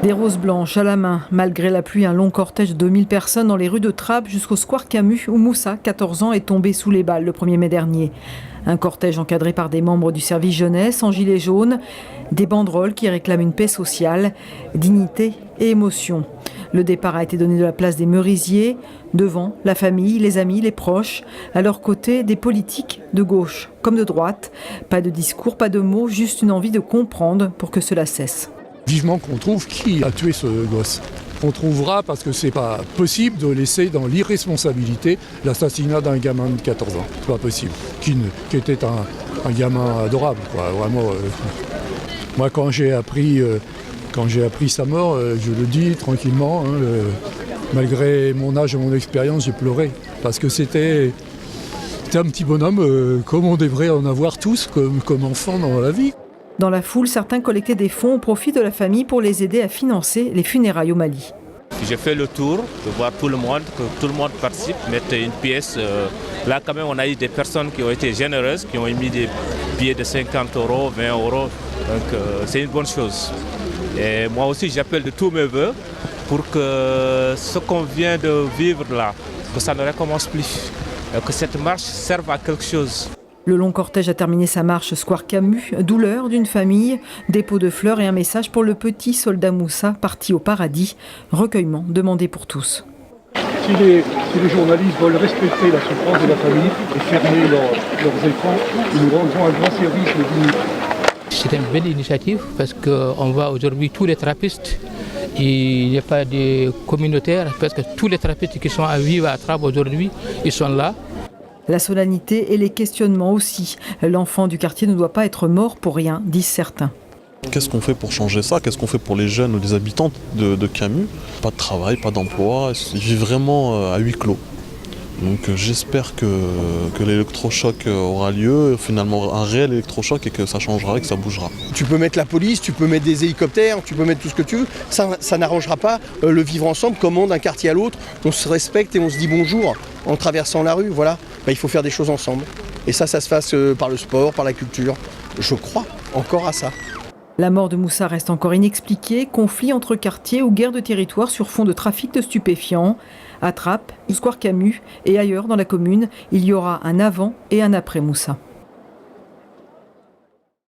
Des roses blanches à la main, malgré la pluie, un long cortège de 2000 personnes dans les rues de Trappes jusqu'au square Camus où Moussa, 14 ans, est tombé sous les balles le 1er mai dernier. Un cortège encadré par des membres du service jeunesse en gilet jaune, des banderoles qui réclament une paix sociale, dignité et émotion. Le départ a été donné de la place des Merisiers, devant la famille, les amis, les proches, à leur côté des politiques de gauche comme de droite. Pas de discours, pas de mots, juste une envie de comprendre pour que cela cesse. Vivement qu'on trouve qui a tué ce gosse. On trouvera parce que c'est pas possible de laisser dans l'irresponsabilité l'assassinat d'un gamin de 14 ans. C'est pas possible. Qui était un gamin adorable, quoi. Vraiment. Moi, quand j'ai appris sa mort, je le dis tranquillement, malgré mon âge et mon expérience, j'ai pleuré. Parce que c'était un petit bonhomme comme on devrait en avoir tous comme enfants dans la vie. Dans la foule, certains collectaient des fonds au profit de la famille pour les aider à financer les funérailles au Mali. J'ai fait le tour de voir tout le monde, que tout le monde participe, mettre une pièce. Là, quand même, on a eu des personnes qui ont été généreuses, qui ont émis des billets de 50 €, 20 €. Donc, c'est une bonne chose. Et moi aussi, j'appelle de tous mes vœux pour que ce qu'on vient de vivre là, que ça ne recommence plus, que cette marche serve à quelque chose. Le long cortège a terminé sa marche square Camus, douleur d'une famille, dépôt de fleurs et un message pour le petit soldat Moussa parti au paradis, recueillement demandé pour tous. Si les journalistes veulent respecter la souffrance de la famille et fermer leurs écrans, ils nous rendront un grand service le 10 minutes. C'est une belle initiative parce qu'on voit aujourd'hui tous les trappistes. Il n'y a pas de communautaires parce que tous les trappistes qui sont à vivre à Trappes aujourd'hui, ils sont là. La solennité et les questionnements aussi. L'enfant du quartier ne doit pas être mort pour rien, disent certains. Qu'est-ce qu'on fait pour changer ça? Qu'est-ce qu'on fait pour les jeunes ou les habitants de Camus? Pas de travail, pas d'emploi, ils vivent vraiment à huis clos. Donc j'espère que l'électrochoc aura lieu, finalement un réel électrochoc, et que ça changera et que ça bougera. Tu peux mettre la police, tu peux mettre des hélicoptères, tu peux mettre tout ce que tu veux, ça n'arrangera pas le vivre ensemble, comment d'un quartier à l'autre, on se respecte et on se dit bonjour en traversant la rue, voilà. Il faut faire des choses ensemble. Et ça se fasse par le sport, par la culture. Je crois encore à ça. La mort de Moussa reste encore inexpliquée, conflit entre quartiers ou guerre de territoire sur fond de trafic de stupéfiants. À Trappes, au square Camus et ailleurs dans la commune, il y aura un avant et un après Moussa.